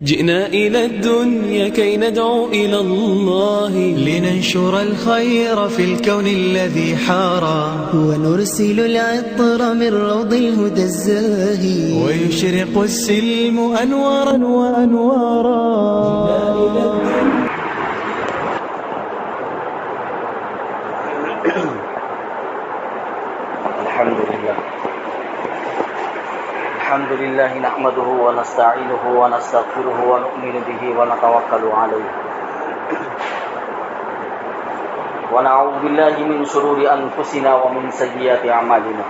جئنا إلى الدنيا كي ندعو إلى الله لننشر الخير في الكون الذي حارى ونرسل العطر من روض الهدى الزاهي ويشرق السلم أنوارا وأنوارا. الحمد لله نحمده ونستعينه ونستغفره ونؤمن به ونتوكل عليه ونعوذ بالله من شرور أنفسنا ومن سيئات أعمالنا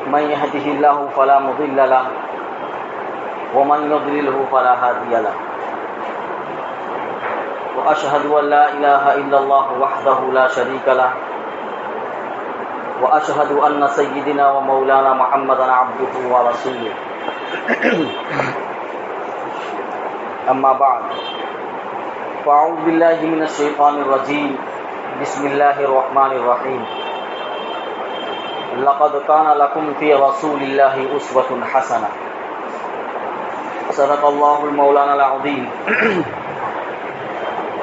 من يهده الله فلا مضل له ومن يضلله فلا هادي له وأشهد أن لا إله إلا الله وحده لا شريك له وأشهد أن سيدنا ومولانا محمدا عبده ورسوله أما بعد فأعوذ بالله من الشيطان الرجيم بسم الله الرحمن الرحيم لقد كان لكم في رسول الله أسوة حسنة صدق الله المولانا العظيم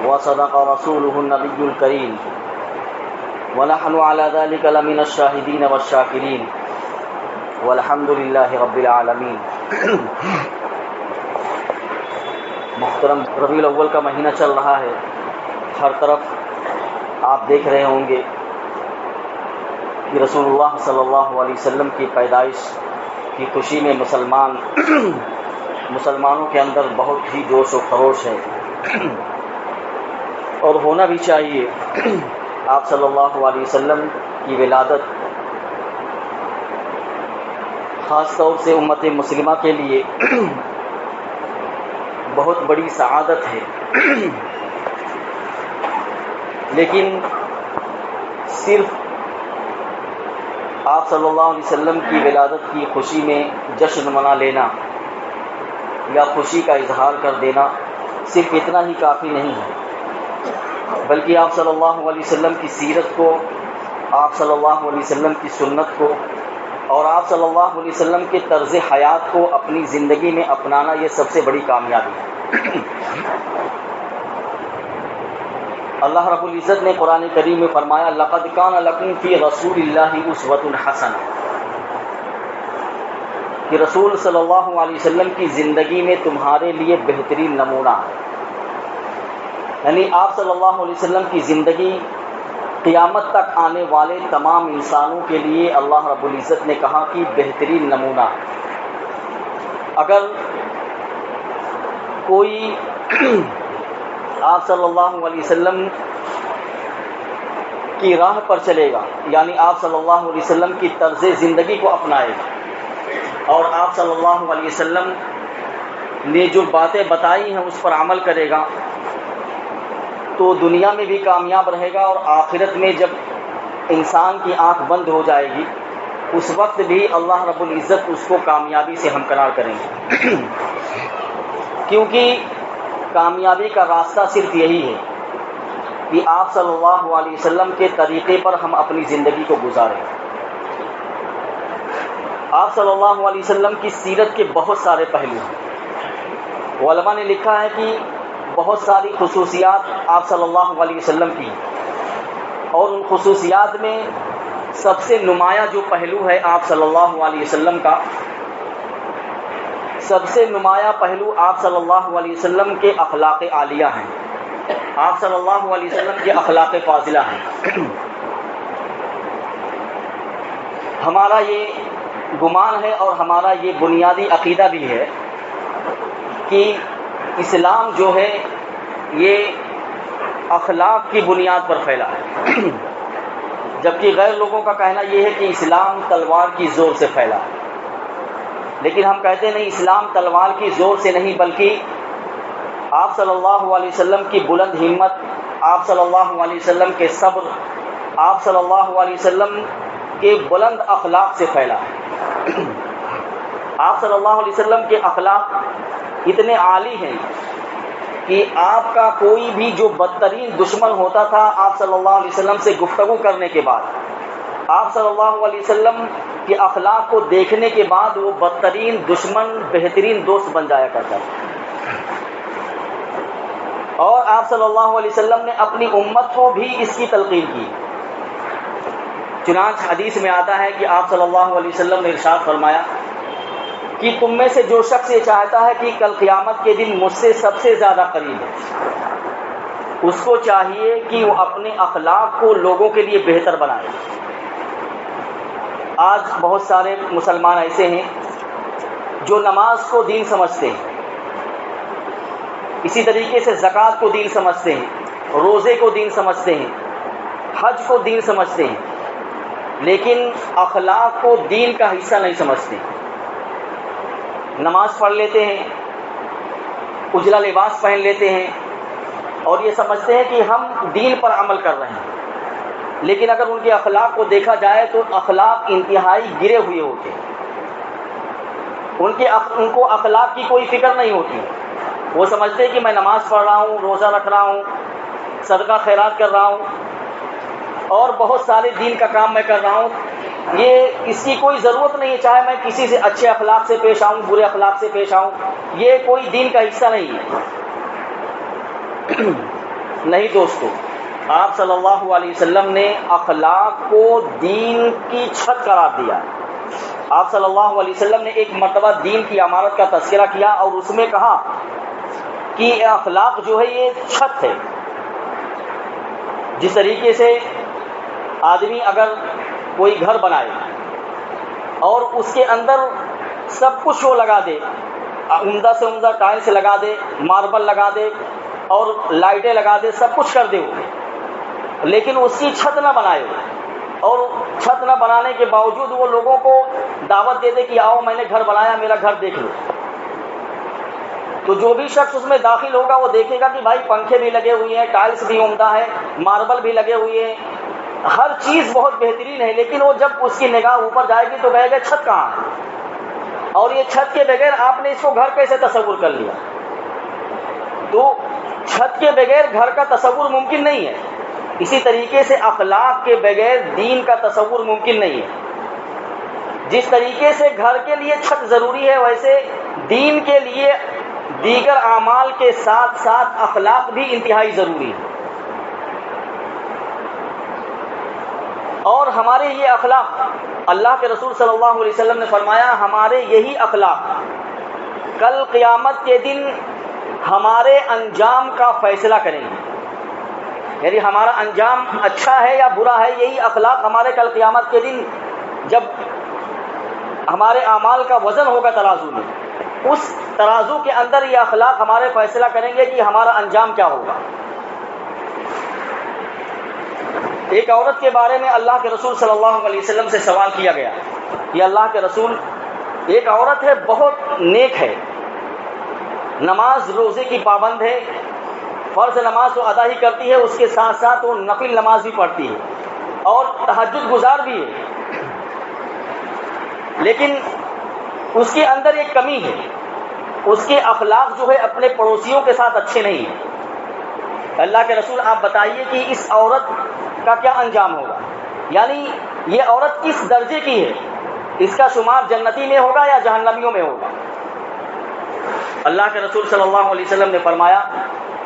وصدق رسوله النبي الكريم ونحن على ذلك لمن الشاهدين والشاكرين والحمد لله رب العالمین. محترم، ربیع الاول کا مہینہ چل رہا ہے. ہر طرف آپ دیکھ رہے ہوں گے کہ رسول اللہ صلی اللہ علیہ وسلم کی پیدائش کی خوشی میں مسلمانوں کے اندر بہت ہی جوش و خروش ہے اور ہونا بھی چاہیے. آپ صلی اللہ علیہ وسلم کی ولادت خاص طور سے امت مسلمہ کے لیے بہت بڑی سعادت ہے، لیکن صرف آپ صلی اللہ علیہ وسلم کی ولادت کی خوشی میں جشن منا لینا یا خوشی کا اظہار کر دینا صرف اتنا ہی کافی نہیں ہے، بلکہ آپ صلی اللہ علیہ وسلم کی سیرت کو، آپ صلی اللہ علیہ وسلم کی سنت کو اور آپ صلی اللہ علیہ وسلم کے طرز حیات کو اپنی زندگی میں اپنانا یہ سب سے بڑی کامیابی ہے. اللہ رب العزت نے قرآن کریم میں فرمایا لقد کان لکم فی رسول اللہ اسوۃ حسنہ، کہ رسول صلی اللہ علیہ وسلم کی زندگی میں تمہارے لیے بہترین نمونہ ہے. یعنی آپ صلی اللہ علیہ وسلم کی زندگی قیامت تک آنے والے تمام انسانوں کے لیے اللہ رب العزت نے کہا کہ بہترین نمونہ. اگر کوئی آپ صلی اللہ علیہ وسلم کی راہ پر چلے گا، یعنی آپ صلی اللہ علیہ وسلم کی طرز زندگی کو اپنائے گا اور آپ صلی اللہ علیہ وسلم نے جو باتیں بتائی ہیں اس پر عمل کرے گا، تو دنیا میں بھی کامیاب رہے گا اور آخرت میں جب انسان کی آنکھ بند ہو جائے گی اس وقت بھی اللہ رب العزت اس کو کامیابی سے ہمکنار کریں گے. کیونکہ کامیابی کا راستہ صرف یہی ہے کہ آپ صلی اللہ علیہ وسلم کے طریقے پر ہم اپنی زندگی کو گزاریں. آپ صلی اللہ علیہ وسلم کی سیرت کے بہت سارے پہلو ہیں. علماء نے لکھا ہے کہ بہت ساری خصوصیات آپ صلی اللہ علیہ وسلم کی، اور ان خصوصیات میں سب سے نمایاں جو پہلو ہے آپ صلی اللہ علیہ وسلم کا، سب سے نمایاں پہلو آپ صلی اللہ علیہ وسلم کے اخلاق عالیہ ہیں، آپ صلی اللہ علیہ وسلم کے اخلاق فاضلہ ہیں. ہمارا یہ گمان ہے اور ہمارا یہ بنیادی عقیدہ بھی ہے کہ اسلام جو ہے یہ اخلاق کی بنیاد پر پھیلا ہے، جبکہ غیر لوگوں کا کہنا یہ ہے کہ اسلام تلوار کی زور سے پھیلا ہے. لیکن ہم کہتے نہیں، اسلام تلوار کی زور سے نہیں، بلکہ آپ صلی اللہ علیہ وسلم کی بلند ہمت، آپ صلی اللہ علیہ وسلم کے صبر، آپ صلی اللہ علیہ وسلم کے بلند اخلاق سے پھیلا ہے. آپ صلی اللہ علیہ وسلم کے اخلاق اتنے عالی ہیں کہ آپ کا کوئی بھی جو بدترین دشمن ہوتا تھا آپ صلی اللہ علیہ وسلم سے گفتگو کرنے کے بعد آپ صلی اللہ علیہ وسلم کے اخلاق کو دیکھنے کے بعد وہ بدترین دشمن بہترین دوست بن جایا کرتا تھا. اور آپ صلی اللہ علیہ وسلم نے اپنی امت کو بھی اس کی تلقین کی. چنانچہ حدیث میں آتا ہے کہ آپ صلی اللہ علیہ وسلم نے ارشاد فرمایا کہ تم میں سے جو شخص یہ چاہتا ہے کہ کل قیامت کے دن مجھ سے سب سے زیادہ قریب ہے، اس کو چاہیے کہ وہ اپنے اخلاق کو لوگوں کے لیے بہتر بنائے. آج بہت سارے مسلمان ایسے ہیں جو نماز کو دین سمجھتے ہیں، اسی طریقے سے زکوٰۃ کو دین سمجھتے ہیں، روزے کو دین سمجھتے ہیں، حج کو دین سمجھتے ہیں، لیکن اخلاق کو دین کا حصہ نہیں سمجھتے. نماز پڑھ لیتے ہیں، اجلا لباس پہن لیتے ہیں اور یہ سمجھتے ہیں کہ ہم دین پر عمل کر رہے ہیں، لیکن اگر ان کے اخلاق کو دیکھا جائے تو اخلاق انتہائی گرے ہوئے ہوتے ہیں. ان کو اخلاق کی کوئی فکر نہیں ہوتی. وہ سمجھتے ہیں کہ میں نماز پڑھ رہا ہوں، روزہ رکھ رہا ہوں، صدقہ خیرات کر رہا ہوں اور بہت سارے دین کا کام میں کر رہا ہوں، یہ اس کی کوئی ضرورت نہیں ہے، چاہے میں کسی سے اچھے اخلاق سے پیش آؤں، برے اخلاق سے پیش آؤں، یہ کوئی دین کا حصہ نہیں ہے. نہیں دوستو، آپ صلی اللہ علیہ وسلم نے اخلاق کو دین کی چھت قرار دیا. آپ صلی اللہ علیہ وسلم نے ایک مرتبہ دین کی عمارت کا تذکرہ کیا اور اس میں کہا کہ اخلاق جو ہے یہ چھت ہے. جس طریقے سے آدمی اگر کوئی گھر بنائے اور اس کے اندر سب کچھ وہ لگا دے، عمدہ سے عمدہ ٹائلس لگا دے، ماربل لگا دے اور لائٹیں لگا دے، سب کچھ کر دے وہ، لیکن اس کی چھت نہ بنائے اور چھت نہ بنانے کے باوجود وہ لوگوں کو دعوت دے دے کہ آؤ میں نے گھر بنایا، میرا گھر دیکھ لو، تو جو بھی شخص اس میں داخل ہوگا وہ دیکھے گا کہ بھائی پنکھے بھی لگے ہوئے ہیں، ٹائلس بھی عمدہ ہے، ماربل بھی لگے ہوئے ہیں، ہر چیز بہت بہترین ہے، لیکن وہ جب اس کی نگاہ اوپر جائے گی تو کہے گا چھت کہاں ہے؟ اور یہ چھت کے بغیر آپ نے اس کو گھر کیسے تصور کر لیا؟ تو چھت کے بغیر گھر کا تصور ممکن نہیں ہے. اسی طریقے سے اخلاق کے بغیر دین کا تصور ممکن نہیں ہے. جس طریقے سے گھر کے لیے چھت ضروری ہے، ویسے دین کے لیے دیگر اعمال کے ساتھ ساتھ اخلاق بھی انتہائی ضروری ہے. اور ہمارے یہ اخلاق، اللہ کے رسول صلی اللہ علیہ وسلم نے فرمایا ہمارے یہی اخلاق کل قیامت کے دن ہمارے انجام کا فیصلہ کریں گے. یعنی ہمارا انجام اچھا ہے یا برا ہے، یہی اخلاق ہمارے کل قیامت کے دن جب ہمارے اعمال کا وزن ہوگا ترازو میں، اس ترازو کے اندر یہ اخلاق ہمارے فیصلہ کریں گے کہ ہمارا انجام کیا ہوگا. ایک عورت کے بارے میں اللہ کے رسول صلی اللہ علیہ وسلم سے سوال کیا گیا کہ اللہ کے رسول، ایک عورت ہے بہت نیک ہے، نماز روزے کی پابند ہے، فرض نماز تو ادا ہی کرتی ہے، اس کے ساتھ ساتھ وہ نفل نماز بھی پڑھتی ہے اور تہجد گزار بھی ہے، لیکن اس کے اندر ایک کمی ہے، اس کے اخلاق جو ہے اپنے پڑوسیوں کے ساتھ اچھے نہیں ہیں. اللہ کے رسول آپ بتائیے کہ اس عورت کا کیا انجام ہوگا؟ یعنی یہ عورت کس درجے کی ہے؟ اس کا شمار جنتی میں ہوگا یا جہنمیوں میں ہوگا؟ اللہ کے رسول صلی اللہ علیہ وسلم نے فرمایا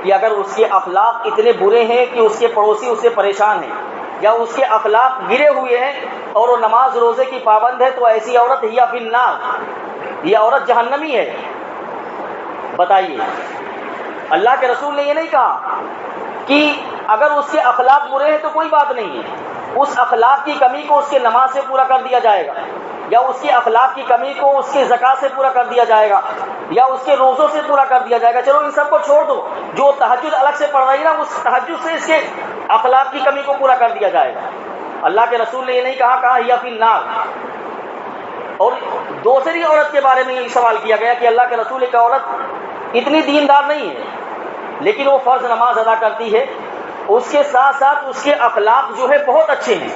کہ اگر اس کے اخلاق اتنے برے ہیں کہ اس کے پڑوسی اس سے پریشان ہیں، یا اس کے اخلاق گرے ہوئے ہیں اور وہ نماز روزے کی پابند ہے، تو ایسی عورت ہی فی النار، یہ عورت جہنمی ہے. بتائیے، اللہ کے رسول نے یہ نہیں کہا کہ اگر اس کے اخلاق برے ہیں تو کوئی بات نہیں ہے، اس اخلاق کی کمی کو اس کے نماز سے پورا کر دیا جائے گا، یا اس کی اخلاق کی کمی کو اس کے زکوٰۃ سے پورا کر دیا جائے گا، یا اس کے روزوں سے پورا کر دیا جائے گا. چلو ان سب کو چھوڑ دو، جو تہجد الگ سے پڑھ رہی نا، اس تہجد سے اس کے اخلاق کی کمی کو پورا کر دیا جائے گا. اللہ کے رسول نے یہ نہیں کہا یا فی النار. اور دوسری عورت کے بارے میں یہ سوال کیا گیا کہ اللہ کے رسول، ایک عورت اتنی دیندار نہیں ہے لیکن وہ فرض نماز ادا کرتی ہے، اس کے ساتھ ساتھ اس کے اخلاق جو ہے بہت اچھے ہیں،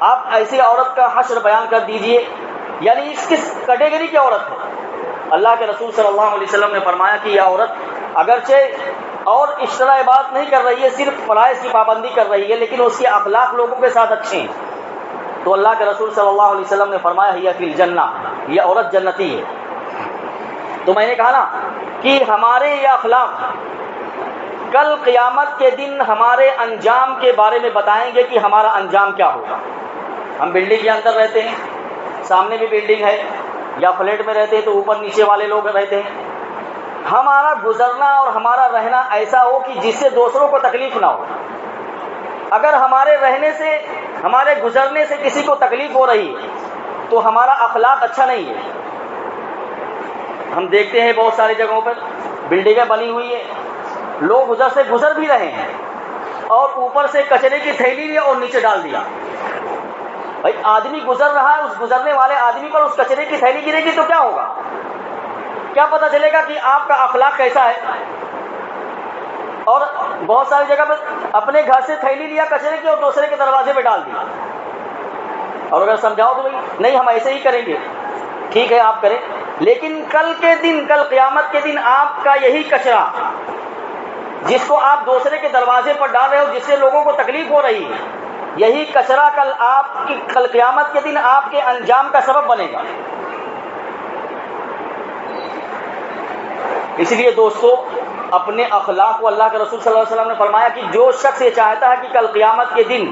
آپ ایسی عورت کا حشر بیان کر دیجئے، یعنی اس کس کیٹیگری کی عورت ہے؟ اللہ کے رسول صلی اللہ علیہ وسلم نے فرمایا کہ یہ عورت اگرچہ اور اشتراء عبادت نہیں کر رہی ہے، صرف فرائض کی پابندی کر رہی ہے، لیکن اس کے اخلاق لوگوں کے ساتھ اچھے ہیں، تو اللہ کے رسول صلی اللہ علیہ وسلم نے فرمایا ہی فی الجنہ، یہ عورت جنتی ہے۔ تو میں نے کہا نا کہ ہمارے یہ اخلاق کل قیامت کے دن ہمارے انجام کے بارے میں بتائیں گے کہ ہمارا انجام کیا ہوگا۔ ہم بلڈنگ کے اندر رہتے ہیں، سامنے بھی بلڈنگ ہے، یا فلیٹ میں رہتے ہیں تو اوپر نیچے والے لوگ رہتے ہیں، ہمارا گزرنا اور ہمارا رہنا ایسا ہو کہ جس سے دوسروں کو تکلیف نہ ہو۔ اگر ہمارے رہنے سے، ہمارے گزرنے سے کسی کو تکلیف ہو رہی ہے تو ہمارا اخلاق اچھا نہیں ہے۔ ہم دیکھتے ہیں بہت ساری جگہوں پر بلڈنگیں بنی ہوئی ہیں، لوگ ادھر سے گزر بھی رہے ہیں اور اوپر سے کچرے کی تھیلی لیا اور نیچے ڈال دیا۔ بھائی آدمی گزر رہا ہے، اس گزرنے والے آدمی پر اس کچرے کی تھیلی گرے گی تو کیا ہوگا؟ کیا پتہ چلے گا کہ آپ کا اخلاق کیسا ہے؟ اور بہت ساری جگہ پہ اپنے گھر سے تھیلی لیا کچرے کی اور دوسرے کے دروازے پہ ڈال دیا، اور اگر سمجھاؤ تو نہیں ہم ایسے ہی کریں گے، ٹھیک ہے آپ کریں، لیکن کل کے دن، کل قیامت کے دن آپ کا یہی کچرا جس کو آپ دوسرے کے دروازے پر ڈال رہے ہو، جس سے لوگوں کو تکلیف ہو رہی ہے، یہی کچرا کل قیامت کے دن آپ کے انجام کا سبب بنے گا۔ اس لیے دوستو اپنے اخلاق کو، اللہ کے رسول صلی اللہ علیہ وسلم نے فرمایا کہ جو شخص یہ چاہتا ہے کہ کل قیامت کے دن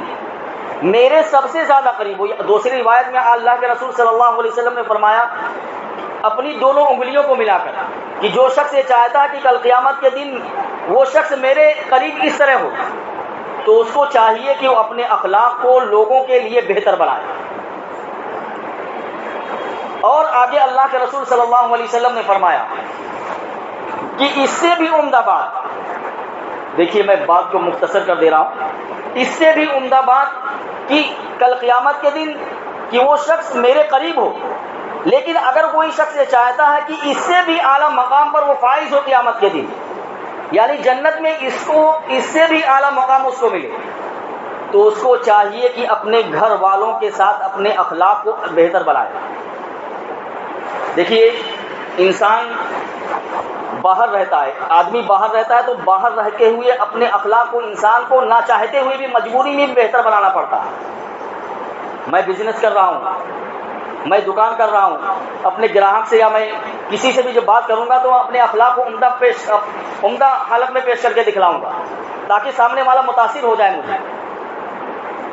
میرے سب سے زیادہ قریب ہو، دوسری روایت میں اللہ کے رسول صلی اللہ علیہ وسلم نے فرمایا اپنی دونوں انگلیوں کو ملا کر کہ جو شخص یہ چاہتا ہے کہ کل قیامت کے دن وہ شخص میرے قریب اس طرح ہو، تو اس کو چاہیے کہ وہ اپنے اخلاق کو لوگوں کے لیے بہتر بنائے۔ اور آگے اللہ کے رسول صلی اللہ علیہ وسلم نے فرمایا کہ اس سے بھی عمدہ بات، دیکھیے میں بات کو مختصر کر دے رہا ہوں، اس سے بھی عمدہ بات کہ کل قیامت کے دن کہ وہ شخص میرے قریب ہو، لیکن اگر کوئی شخص یہ چاہتا ہے کہ اس سے بھی اعلیٰ مقام پر وہ فائز ہو قیامت کے دن، یعنی جنت میں اس سے بھی اعلیٰ مقام اس کو ملے، تو اس کو چاہیے کہ اپنے گھر والوں کے ساتھ اپنے اخلاق کو بہتر بنائے۔ دیکھیے انسان باہر رہتا ہے، آدمی باہر رہتا ہے تو باہر رہتے ہوئے اپنے اخلاق کو انسان کو نہ چاہتے ہوئے بھی مجبوری میں بہتر بنانا پڑتا ہے۔ میں بزنس کر رہا ہوں، میں دکان کر رہا ہوں، اپنے گراہک سے یا میں کسی سے بھی جب بات کروں گا تو اپنے اخلاق کو عمدہ حالت میں پیش کر کے دکھلاؤں گا تاکہ سامنے والا متاثر ہو جائے مجھے۔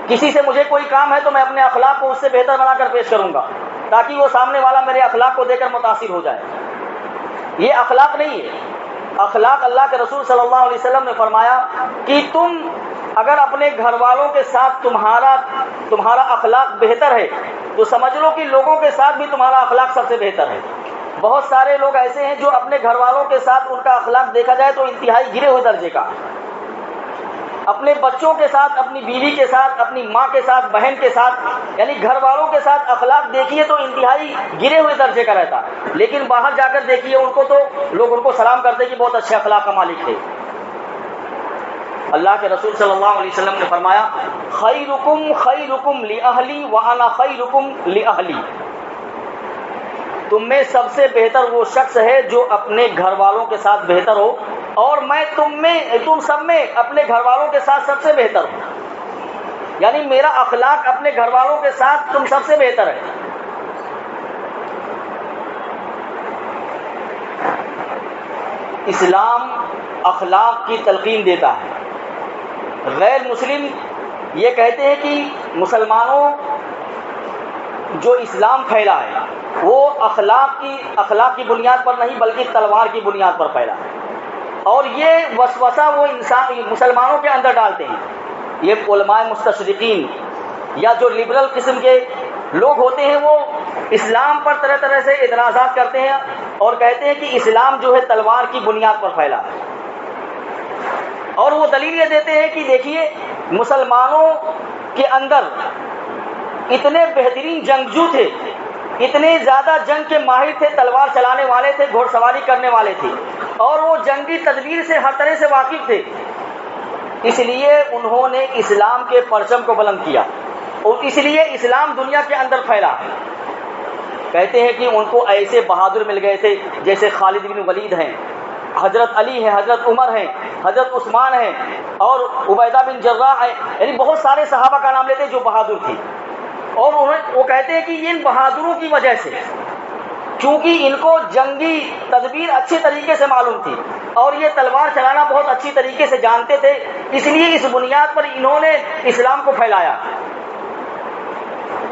کسی سے مجھے کوئی کام ہے تو میں اپنے اخلاق کو اس سے بہتر بنا کر پیش کروں گا تاکہ وہ سامنے والا میرے اخلاق کو دیکھ کر متاثر ہو جائے۔ یہ اخلاق نہیں ہے۔ اخلاق اللہ کے رسول صلی اللہ علیہ وسلم نے فرمایا کہ تم اگر اپنے گھر والوں کے ساتھ تمہارا اخلاق بہتر ہے تو سمجھ لو کہ لوگوں کے ساتھ بھی تمہارا اخلاق سب سے بہتر ہے۔ بہت سارے لوگ ایسے ہیں جو اپنے گھر والوں کے ساتھ ان کا اخلاق دیکھا جائے تو انتہائی گرے ہوئے درجے کا، اپنے بچوں کے ساتھ، اپنی بیوی کے ساتھ، اپنی ماں کے ساتھ، بہن کے ساتھ، یعنی گھر والوں کے ساتھ اخلاق دیکھیے تو انتہائی گرے ہوئے درجے کا رہتا ہے، لیکن باہر جا کر دیکھیے ان کو تو لوگ ان کو سلام کرتے کہ بہت اچھے اخلاق کا مالک تھے۔ اللہ کے رسول صلی اللہ علیہ وسلم نے فرمایا خیرکم خیرکم لأہلی وانا خیرکم لأہلی، تم میں سب سے بہتر وہ شخص ہے جو اپنے گھر والوں کے ساتھ بہتر ہو، اور میں تم سب میں اپنے گھر والوں کے ساتھ سب سے بہتر ہوں، یعنی میرا اخلاق اپنے گھر والوں کے ساتھ تم سب سے بہتر ہے۔ اسلام اخلاق کی تلقین دیتا ہے۔ غیر مسلم یہ کہتے ہیں کہ مسلمانوں جو اسلام پھیلا ہے وہ اخلاق کی بنیاد پر نہیں بلکہ تلوار کی بنیاد پر پھیلا ہے، اور یہ وسوسہ وہ انسان مسلمانوں کے اندر ڈالتے ہیں۔ یہ علماء مستشرقین یا جو لبرل قسم کے لوگ ہوتے ہیں وہ اسلام پر طرح طرح سے اعتراضات کرتے ہیں اور کہتے ہیں کہ اسلام جو ہے تلوار کی بنیاد پر پھیلا ہے، اور وہ دلیل یہ دیتے ہیں کہ دیکھیے مسلمانوں کے اندر اتنے بہترین جنگجو تھے، اتنے زیادہ جنگ کے ماہر تھے، تلوار چلانے والے تھے، گھوڑ سواری کرنے والے تھے، اور وہ جنگی تدبیر سے ہر طرح سے واقف تھے، اس لیے انہوں نے اسلام کے پرچم کو بلند کیا اور اس لیے اسلام دنیا کے اندر پھیلا۔ کہتے ہیں کہ ان کو ایسے بہادر مل گئے تھے جیسے خالد بن ولید ہیں، حضرت علی ہیں، حضرت عمر ہیں، حضرت عثمان ہیں، اور عبیدہ بن جراح ہیں، یعنی بہت سارے صحابہ کا نام لیتے جو بہادر تھے۔ اور وہ کہتے ہیں کہ ان بہادروں کی وجہ سے، چونکہ ان کو جنگی تدبیر اچھے طریقے سے معلوم تھی اور یہ تلوار چلانا بہت اچھی طریقے سے جانتے تھے، اس لیے اس بنیاد پر انہوں نے اسلام کو پھیلایا۔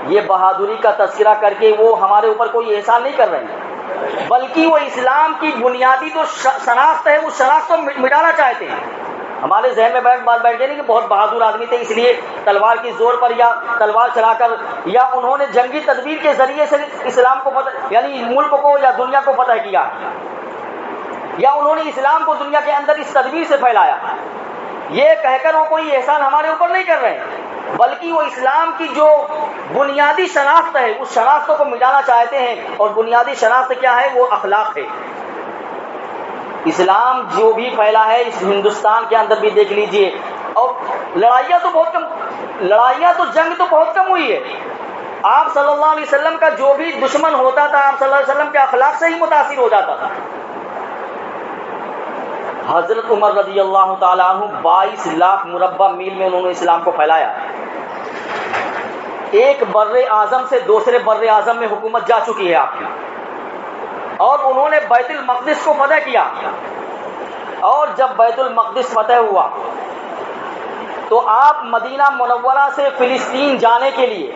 یہ بہادری کا تذکرہ کر کے وہ ہمارے اوپر کوئی احسان نہیں کر رہے ہیں، بلکہ وہ اسلام کی بنیادی جو شناخت ہے اس شناخت کو مٹانا چاہتے ہیں۔ ہمارے ذہن میں بیٹھ گئے نہیں کہ بہت بہادر آدمی تھے اس لیے تلوار کی زور پر یا تلوار چلا کر یا انہوں نے جنگی تدبیر کے ذریعے سے اسلام کو فتح، یعنی ملک کو یا دنیا کو فتح کیا، یا انہوں نے اسلام کو دنیا کے اندر اس تدبیر سے پھیلایا، یہ کہہ کر وہ کوئی احسان ہمارے اوپر نہیں کر رہے ہیں، بلکہ وہ اسلام کی جو بنیادی شناخت ہے اس شناخت کو مٹانا چاہتے ہیں، اور بنیادی شناخت کیا ہے؟ وہ اخلاق ہے۔ اسلام جو بھی پھیلا ہے اس ہندوستان کے اندر بھی دیکھ لیجئے، اور لڑائیاں تو بہت کم، لڑائیاں تو جنگ تو بہت کم ہوئی ہے۔ آپ صلی اللہ علیہ وسلم کا جو بھی دشمن ہوتا تھا آپ صلی اللہ علیہ وسلم کے اخلاق سے ہی متاثر ہو جاتا تھا۔ حضرت عمر رضی اللہ تعالیٰ عنہ 22 لاکھ مربع میل میں انہوں نے اسلام کو پھیلایا۔ ایک بر اعظم سے دوسرے بر اعظم میں حکومت جا چکی ہے آپ کی، اور انہوں نے بیت المقدس کو فتح کیا، اور جب بیت المقدس فتح ہوا تو آپ مدینہ منورہ سے فلسطین جانے کے لیے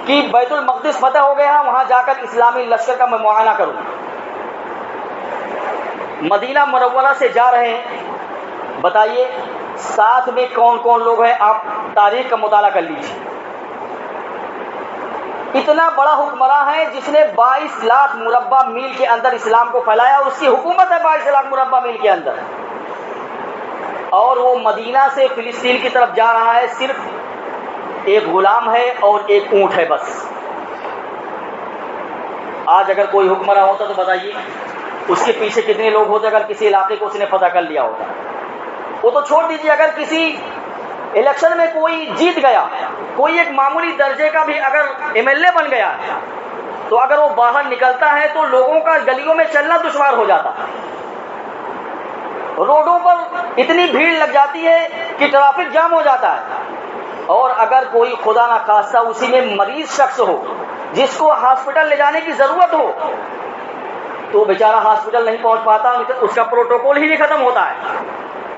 کہ بیت المقدس فتح ہو گیا وہاں جا کر اسلامی لشکر کا میں معائنہ کروں، مدینہ منورہ سے جا رہے ہیں۔ بتائیے ساتھ میں کون کون لوگ ہیں؟ آپ تاریخ کا مطالعہ کر لیجیے۔ اتنا بڑا حکمراں ہے جس نے 22 لاکھ مربع میل کے اندر اسلام کو پھیلایا، اور اس کی حکومت ہے 22 لاکھ مربع میل کے اندر، اور وہ مدینہ سے فلسطین کی طرف جا رہا ہے، صرف ایک غلام ہے اور ایک اونٹ ہے بس۔ آج اگر کوئی حکمراں ہوتا تو بتائیے اس کے پیچھے کتنے لوگ ہوتے اگر کسی علاقے کو اس نے فتح کر لیا ہوتا۔ وہ تو چھوڑ دیجیے، اگر کسی الیکشن میں کوئی جیت گیا، کوئی ایک معمولی درجے کا بھی اگر ایم ایل اے بن گیا ہے، تو اگر وہ باہر نکلتا ہے تو لوگوں کا گلیوں میں چلنا دشوار ہو جاتا، روڈوں پر اتنی بھیڑ لگ جاتی ہے کہ ٹریفک جام ہو جاتا ہے، اور اگر کوئی خدا نہ خواستہ اسی میں مریض شخص ہو جس کو ہاسپٹل لے جانے کی ضرورت ہو تو بیچارہ ہاسپٹل نہیں پہنچ پاتا، اس کا پروٹوکول ہی نہیں ختم ہوتا ہے،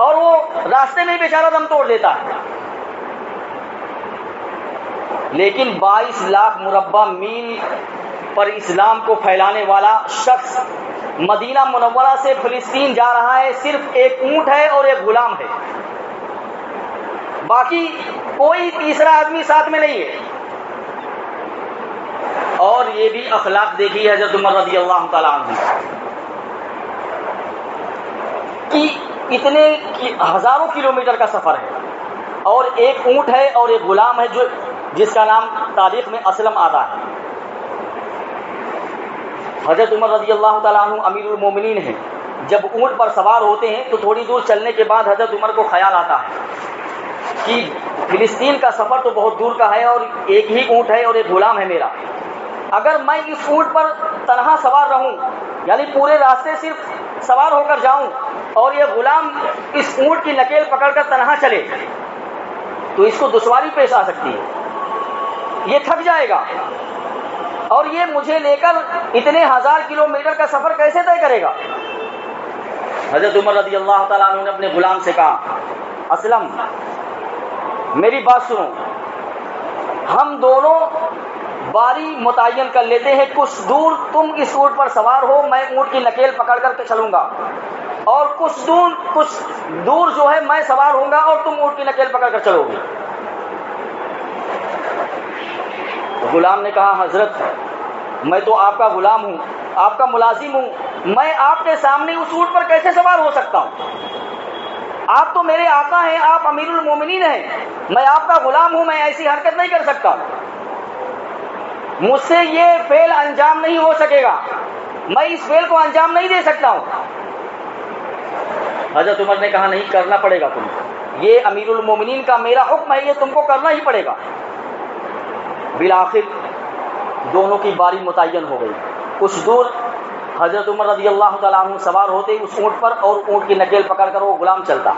اور وہ راستے میں بیچارہ دم توڑ دیتا ہے۔ لیکن 22 لاکھ مربع میل پر اسلام کو پھیلانے والا شخص مدینہ منورہ سے فلسطین جا رہا ہے، صرف ایک اونٹ ہے اور ایک غلام ہے، باقی کوئی تیسرا آدمی ساتھ میں نہیں ہے۔ اور یہ بھی اخلاق دیکھی حضرت عمر رضی اللہ تعالیٰ عنہ کہ اتنے ہزاروں کلومیٹر کا سفر ہے، اور ایک اونٹ ہے اور ایک غلام ہے جس کا نام تاریخ میں اسلم آتا ہے۔ حضرت عمر رضی اللہ تعالیٰ عنہ امیر المومنین ہیں، جب اونٹ پر سوار ہوتے ہیں تو تھوڑی دور چلنے کے بعد حضرت عمر کو خیال آتا ہے کہ فلسطین کا سفر تو بہت دور کا ہے اور ایک ہی اونٹ ہے اور ایک غلام ہے میرا، اگر میں اس اونٹ پر تنہا سوار رہوں، یعنی پورے راستے صرف سوار ہو کر جاؤں اور یہ غلام اس اونٹ کی نکیل پکڑ کر تنہا چلے تو اس کو دشواری پیش آ سکتی ہے، یہ تھک جائے گا، اور یہ مجھے لے کر اتنے ہزار کلومیٹر کا سفر کیسے طے کرے گا؟ حضرت عمر رضی اللہ تعالیٰ عنہ نے اپنے غلام سے کہا، اسلم میری بات سنو، ہم دونوں باری متعین کر لیتے ہیں، کچھ دور تم اس اونٹ پر سوار ہو، میں اونٹ کی نکیل پکڑ کر کے چلوں گا، اور کچھ دور جو ہے میں سوار ہوں گا اور تم اونٹ کی نکیل پکڑ کر چلو گے۔ غلام نے کہا، حضرت میں تو آپ کا غلام ہوں، آپ کا ملازم ہوں، میں آپ کے سامنے اس اونٹ پر کیسے سوار ہو سکتا ہوں؟ آپ تو میرے آقا ہیں، آپ امیر المومنین ہیں، میں آپ کا غلام ہوں، میں ایسی حرکت نہیں کر سکتا، مجھ سے یہ فعل انجام نہیں ہو سکے گا، میں اس فعل کو انجام نہیں دے سکتا ہوں۔ حضرت عمر نے کہا، نہیں کرنا پڑے گا، تم یہ امیر المومنین کا میرا حکم ہے، یہ تم کو کرنا ہی پڑے گا۔ بالآخر دونوں کی باری متعین ہو گئی، کچھ دور حضرت عمر رضی اللہ تعالیٰ عنہ سوار ہوتے اس اونٹ پر اور اونٹ کی نکیل پکڑ کر وہ غلام چلتا،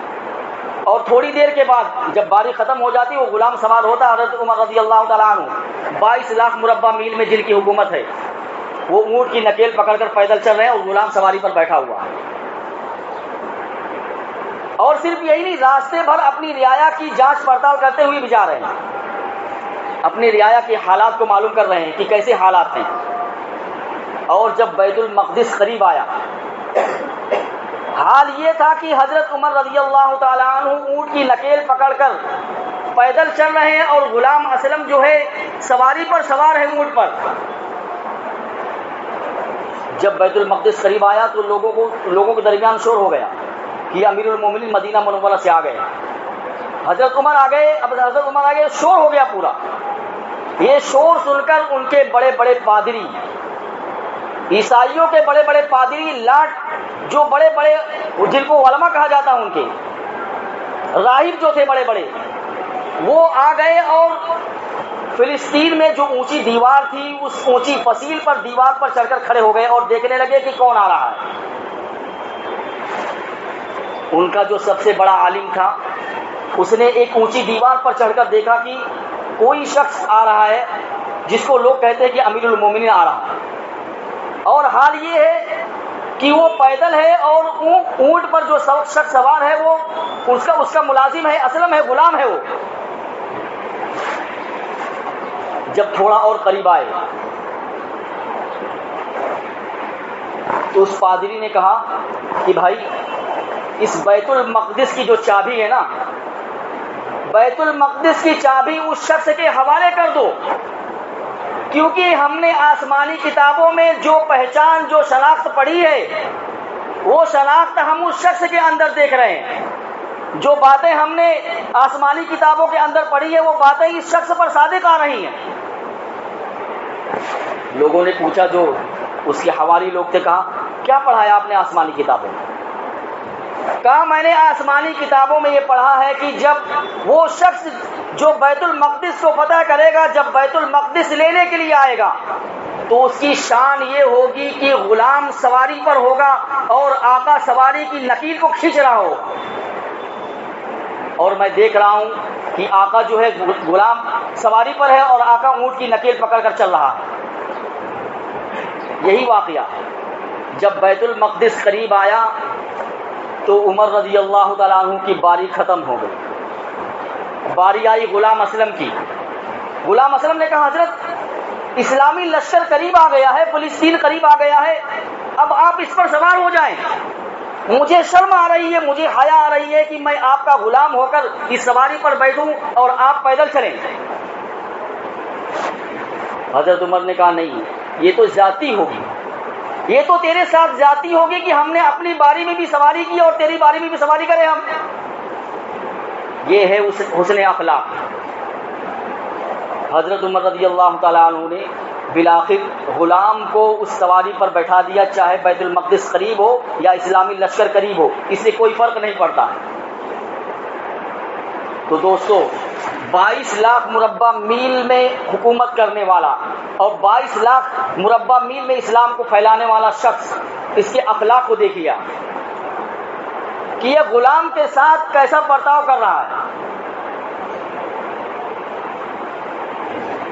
اور تھوڑی دیر کے بعد جب باری ختم ہو جاتی وہ غلام سوار ہوتا. حضرت عمر رضی اللہ تعالیٰ عنہ 22 لاکھ مربع میل میں جن کی حکومت ہے وہ اونٹ کی نکیل پکڑ کر پیدل چل رہے ہیں اور غلام سواری پر بیٹھا ہوا ہے. اور صرف یہی نہیں، راستے بھر اپنی رعایا کی جانچ پڑتال کرتے ہوئے بھی جا رہے ہیں، اپنی رعایا کے حالات کو معلوم کر رہے ہیں کہ کیسے حالات ہیں. اور جب بیت المقدس قریب آیا، حال یہ تھا کہ حضرت عمر رضی اللہ تعالیٰ عنہ اونٹ کی نکیل پکڑ کر پیدل چل رہے ہیں اور غلام اسلم جو ہے سواری پر سوار ہے اونٹ پر. جب بیت المقدس قریب آیا تو لوگوں کے درمیان شور ہو گیا کہ امیر المومنین مدینہ منورہ سے آ گئے. حضرت عمر آ گئے. شور ہو گیا پورا. یہ شور سن کر ان کے بڑے بڑے پادری، عیسائیوں کے بڑے بڑے پادری، لاٹ جو بڑے بڑے جن کو علماء کہا جاتا ہے، ان کے راہب جو تھے بڑے بڑے، وہ آ گئے اور فلسطین میں جو اونچی دیوار تھی اس اونچی فصیل پر دیوار پر چڑھ کر کھڑے ہو گئے اور دیکھنے لگے کہ کون آ رہا ہے. ان کا جو سب سے بڑا عالم تھا اس نے ایک اونچی دیوار پر چڑھ کر دیکھا کہ کوئی شخص آ رہا ہے جس کو لوگ کہتے ہیں کہ امیر المومنین آ رہا ہے. اور حال یہ ہے کہ وہ پیدل ہے اور اونٹ پر جو شخص سوار ہے وہ اس کا ملازم ہے، اسلم ہے، غلام ہے. وہ جب تھوڑا اور قریب آئے تو اس پادری نے کہا کہ بھائی اس بیت المقدس کی جو چابی ہے نا، بیت المقدس کی چابی اس شخص کے حوالے کر دو، کیونکہ ہم نے آسمانی کتابوں میں جو پہچان، جو شناخت پڑھی ہے، وہ شناخت ہم اس شخص کے اندر دیکھ رہے ہیں. جو باتیں ہم نے آسمانی کتابوں کے اندر پڑھی ہے وہ باتیں اس شخص پر صادق آ رہی ہیں. لوگوں نے پوچھا، جو اس کے حوالی لوگ تھے، کہا کیا پڑھا ہے آپ نے آسمانی کتابوں میں؟ کہا میں نے آسمانی کتابوں میں یہ پڑھا ہے کہ جب وہ شخص جو بیت المقدس کو فتح کرے گا، جب بیت المقدس لینے کے لیے آئے گا تو اس کی شان یہ ہوگی کہ غلام سواری پر ہوگا اور آقا سواری کی نکیل کو کھینچ رہا ہوگا. اور میں دیکھ رہا ہوں کہ آقا جو ہے غلام سواری پر ہے اور آقا اونٹ کی نکیل پکڑ کر چل رہا ہے. یہی واقعہ جب بیت المقدس قریب آیا تو عمر رضی اللہ تعالیٰ عنہ کی باری ختم ہو گئی. باری آئی غلام اسلم کی. غلام اسلم نے کہا حضرت اسلامی لشکر قریب آ گیا ہے، فلسطین قریب آ گیا ہے، اب آپ اس پر سوار ہو جائیں. مجھے شرم آ رہی ہے، مجھے حیا آ رہی ہے کہ میں آپ کا غلام ہو کر اس سواری پر بیٹھوں اور آپ پیدل چلیں. حضرت عمر نے کہا نہیں، یہ تو زیادتی ہوگی، یہ تو تیرے ساتھ زیادتی ہوگی کہ ہم نے اپنی باری میں بھی سواری کی اور تیری باری میں بھی سواری کرے ہم. یہ ہے حسن اخلاق. حضرت عمر رضی اللہ تعالیٰ عنہ نے بالآخر غلام کو اس سواری پر بیٹھا دیا، چاہے بیت المقدس قریب ہو یا اسلامی لشکر قریب ہو، اس سے کوئی فرق نہیں پڑتا. تو دوستو 22 لاکھ مربع میل میں حکومت کرنے والا اور 22 لاکھ مربع میل میں اسلام کو پھیلانے والا شخص، اس کے اخلاق کو دیکھیے کہ یہ غلام کے ساتھ کیسا برتاؤ کر رہا ہے.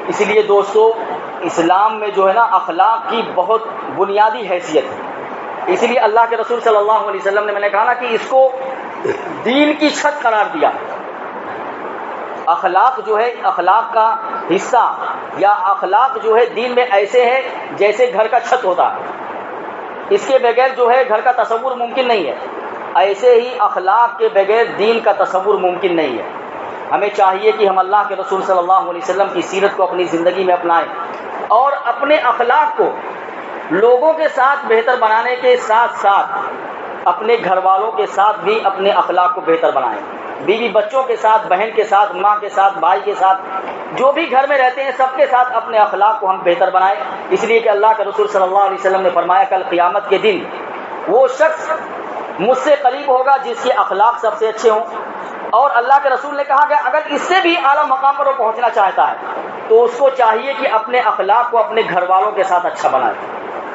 اس لیے دوستو اسلام میں جو ہے نا اخلاق کی بہت بنیادی حیثیت ہے. اس لیے اللہ کے رسول صلی اللہ علیہ وسلم نے، میں نے کہا نا کہ اس کو دین کی چھت قرار دیا. اخلاق جو ہے، اخلاق کا حصہ یا اخلاق جو ہے دین میں ایسے ہے جیسے گھر کا چھت ہوتا ہے. اس کے بغیر جو ہے گھر کا تصور ممکن نہیں ہے، ایسے ہی اخلاق کے بغیر دین کا تصور ممکن نہیں ہے. ہمیں چاہیے کہ ہم اللہ کے رسول صلی اللہ علیہ وسلم کی سیرت کو اپنی زندگی میں اپنائیں اور اپنے اخلاق کو لوگوں کے ساتھ بہتر بنانے کے ساتھ ساتھ اپنے گھر والوں کے ساتھ بھی اپنے اخلاق کو بہتر بنائیں. بیوی بچوں کے ساتھ، بہن کے ساتھ، ماں کے ساتھ، بھائی کے ساتھ، جو بھی گھر میں رہتے ہیں سب کے ساتھ اپنے اخلاق کو ہم بہتر بنائیں. اس لیے کہ اللہ کے رسول صلی اللہ علیہ وسلم نے فرمایا کل قیامت کے دن وہ شخص مجھ سے قریب ہوگا جس کے اخلاق سب سے اچھے ہوں. اور اللہ کے رسول نے کہا کہ اگر اس سے بھی اعلیٰ مقام پر وہ پہنچنا چاہتا ہے تو اس کو چاہیے کہ اپنے اخلاق کو اپنے گھر والوں کے ساتھ اچھا بنائے.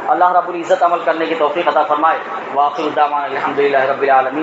اللہ رب العزت عمل کرنے کی توفیق عطا فرمائے. وآخر دعوانا الحمدللہ رب العالمین.